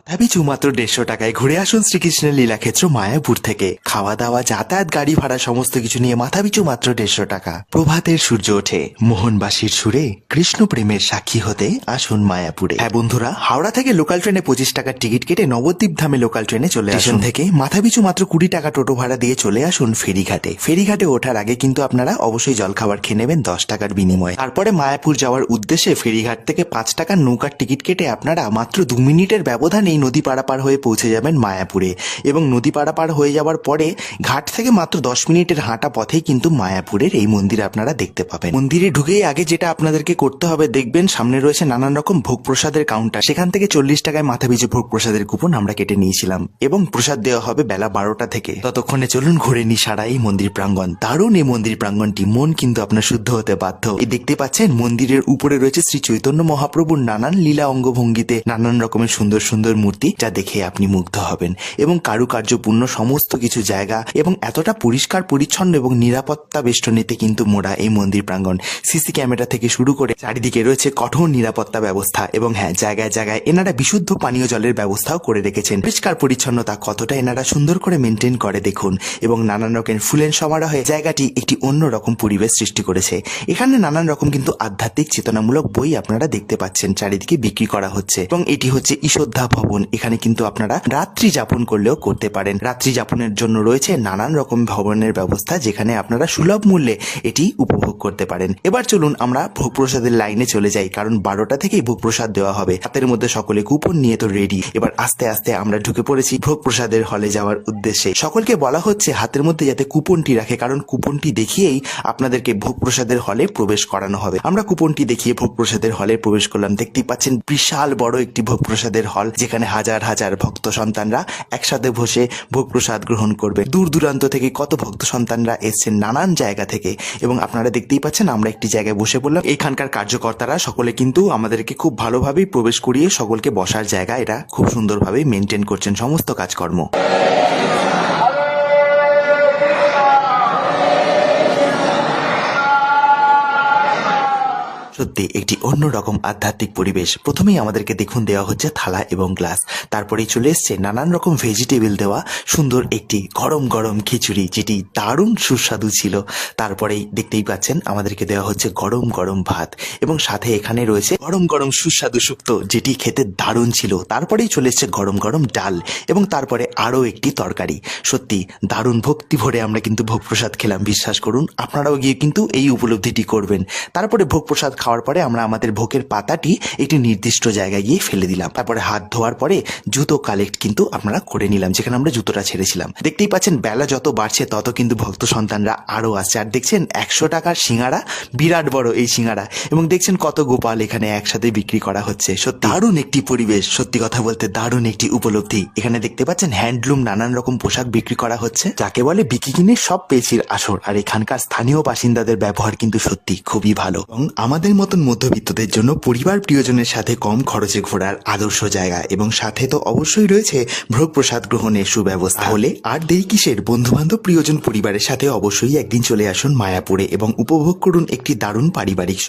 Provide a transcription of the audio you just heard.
মাথাপিছু মাত্র 150 টাকায় ঘুরে আসুন শ্রীকৃষ্ণের লীলাক্ষেত্র মায়াপুর থেকে। খাওয়া দাওয়া, যাতায়াত, গাড়ি ভাড়া সমস্ত কিছু নিয়ে মাথাপিছু মাত্র 150 টাকা। প্রভাতের সূর্য ওঠে, মোহনবাসীর সুরে কৃষ্ণ প্রেমের সাক্ষী হতে আসুন মায়াপুরে। হ্যাঁ বন্ধুরা, হাওড়া থেকে লোকাল ট্রেনে 25 টাকার টিকিট কেটে নবদ্বীপ ধামে লোকাল ট্রেনে চলে আসুন। থেকে মাথাপিছু মাত্র 20 টাকা টোটো ভাড়া দিয়ে চলে আসুন ফেরিঘাটে। ফেরিঘাটে ওঠার আগে কিন্তু আপনারা অবশ্যই জলখাবার খেয়ে নেবেন 10 টাকার বিনিময়ে। তারপরে মায়াপুর যাওয়ার উদ্দেশ্যে ফেরিঘাট থেকে 5 টাকার নৌকার টিকিট কেটে আপনারা মাত্র 2 মিনিটের ব্যবধানে নদী পারাপার হয়ে পৌঁছে যাবেন মায়াপুরে। এবং নদী পারাপার হয়ে যাওয়ার পরে ঘাট থেকে মাত্র 10 মিনিটের হাঁটা পথেই কিন্তু মায়াপুরের এই মন্দির আপনারা দেখতে পাবেন। মন্দিরে ঢুকেই আগে যেটা আপনাদেরকে করতে হবে, দেখবেন সামনে রয়েছে নানান রকম ভোগ প্রসাদের কাউন্টার। সেখান থেকে 40 টাকায় মাথাপিছু ভোগ প্রসাদের কুপন আমরা কেটে নিয়েছিলাম এবং প্রসাদ দেওয়া হবে বেলা 12টা থেকে। ততক্ষণে চলুন ঘুরে নি সারা এই মন্দির প্রাঙ্গণ। দারুণ এই মন্দির প্রাঙ্গণটি, মন কিন্তু আপনার শুদ্ধ হতে বাধ্য। এই দেখতে পাচ্ছেন মন্দিরের উপরে রয়েছে শ্রী চৈতন্য মহাপ্রভুর নানান লীলা অঙ্গভঙ্গিতে নানান রকমের সুন্দর সুন্দর মূর্তি, যা দেখে আপনি মুগ্ধ হবেন। এবং কারুকার্যপূর্ণ সমস্ত কিছু জায়গা এবং এতটা পরিষ্কার পরিচ্ছন্ন এবং নিরাপত্তা বেষ্টনীতে কিন্তু মোড়া এই মন্দির প্রাঙ্গণ। সিসি ক্যামেরা থেকে শুরু করে চারিদিকে রয়েছে কঠোর নিরাপত্তা ব্যবস্থা। এবং হ্যাঁ, জায়গায় জায়গায় এনারা বিশুদ্ধ পানীয় জলের ব্যবস্থাও করে রেখেছেন। পরিষ্কার পরিচ্ছন্নতা কতটা এনারা সুন্দর করে মেনটেন করে দেখুন। এবং নানান রকম ফুলের সমারোহে জায়গাটি একটি অন্যরকম পরিবেশ সৃষ্টি করেছে। এখানে নানান রকম কিন্তু আধ্যাত্মিক চেতনামূলক বই আপনারা দেখতে পাচ্ছেন চারিদিকে বিক্রি করা হচ্ছে। এবং এটি হচ্ছে ঈশোদ্ধা ভবন। এখানে কিন্তু আপনারা রাত্রি যাপন করলেও করতে পারেন। রাত্রি যাপনের জন্য রয়েছে নানান রকম ভবনের ব্যবস্থা, যেখানে আপনারা সুলভ মূল্যে এটি উপভোগ করতে পারেন। এবার চলুন আমরা ভোগ প্রসাদের লাইনে চলে যাই, কারণ 12টা থেকেই ভোগ প্রসাদ দেওয়া হবে। হাতের মধ্যে সকলে কুপন নিয়ে তো রেডি। এবার আস্তে আস্তে আমরা ঢুকে পড়েছি ভোগ প্রসাদের হলে যাওয়ার উদ্দেশ্যে। সকলকে বলা হচ্ছে হাতের মধ্যে যাতে কুপনটি রাখে, কারণ কুপনটি দেখিয়েই আপনাদেরকে ভোগ প্রসাদের হলে প্রবেশ করানো হবে। আমরা কুপনটি দেখিয়ে ভোগ প্রসাদের হলে প্রবেশ করলাম। দেখতেই পাচ্ছেন বিশাল বড় একটি ভোগ প্রসাদের হল, যেখানে হাজার হাজার ভক্ত সন্তানরা একসাথে বসে ভোগ প্রসাদ গ্রহণ করবে। দূর দূরান্ত থেকে কত ভক্ত সন্তানরা এসছেন নানান জায়গা থেকে। এবং আপনারা দেখতেই পাচ্ছেন আমরা একটি জায়গায় বসে পড়লাম। এখানকার কার্যকর্তারা সকলে কিন্তু আমাদেরকে খুব ভালোভাবেই প্রবেশ করিয়ে সকলকে বসার জায়গা এটা খুব সুন্দরভাবে মেনটেন করছেন সমস্ত কাজকর্ম। সত্যি একটি অন্যরকম আধ্যাত্মিক পরিবেশ। প্রথমেই আমাদেরকে দেখুন দেওয়া হচ্ছে থালা এবং গ্লাস। তারপরেই চলে এসছে নানান রকম ভেজিটেবল দেওয়া সুন্দর একটি গরম গরম খিচুড়ি, যেটি দারুণ সুস্বাদু ছিল। তারপরেই দেখতেই পাচ্ছেন আমাদেরকে দেওয়া হচ্ছে গরম গরম ভাত এবং সাথে এখানে রয়েছে গরম গরম সুস্বাদু শুক্তো, যেটি খেতে দারুণ ছিল। তারপরেই চলে এসছে গরম গরম ডাল এবং তারপরে আরও একটি তরকারি। সত্যি দারুণ ভক্তি ভরে আমরা কিন্তু ভোগ প্রসাদ খেলাম। বিশ্বাস করুন, আপনারাও গিয়ে কিন্তু এই উপলব্ধিটি করবেন। তারপরে ভোগ প্রসাদ খাওয়ার পরে আমরা আমাদের ভোগের পাতাটি একটি নির্দিষ্ট জায়গায় গিয়ে ফেলে দিলাম। তারপরে হাত ধোয়ার পরে জুতো কালেক্ট কিন্তু আমরা করে নিলাম, যেখানে আমরা জুতোটা ছেড়েছিলাম। দেখতেই পাচ্ছেন বেলা যত বাড়ছে তত কিন্তু ভক্ত সন্তানরা আরো আসছে। আর দেখছেন 100 টাকার সিঙ্গারা, বিরাট বড় এই সিঙ্গারা। এবং দেখছেন কত গোপাল এখানে একসাথে বিক্রি করা হচ্ছে। সত্যি দারুণ একটি পরিবেশ, সত্যি কথা বলতে দারুণ একটি উপলব্ধি। এখানে দেখতে পাচ্ছেন হ্যান্ডলুম নানান রকম পোশাক বিক্রি করা হচ্ছে, যাকে বলে বিকিকিনি সব পেয়েছির আসর। আর এখানকার স্থানীয় বাসিন্দাদের ব্যবহার কিন্তু সত্যি খুবই ভালো। এবং আমাদের মতন মধ্যবিত্তদের জন্য পরিবার প্রিয়জনের সাথে কম খরচে ঘোরার আদর্শ জায়গা। এবং সাথে তো অবশ্যই রয়েছে ভোগ প্রসাদ গ্রহণের সুব্যবস্থা। হলে আর দেরি কিসের, বন্ধু বান্ধব প্রিয়জন পরিবারের সাথে অবশ্যই একদিন চলে আসুন মায়াপুরে এবং উপভোগ করুন একটি দারুণ পারিবারিক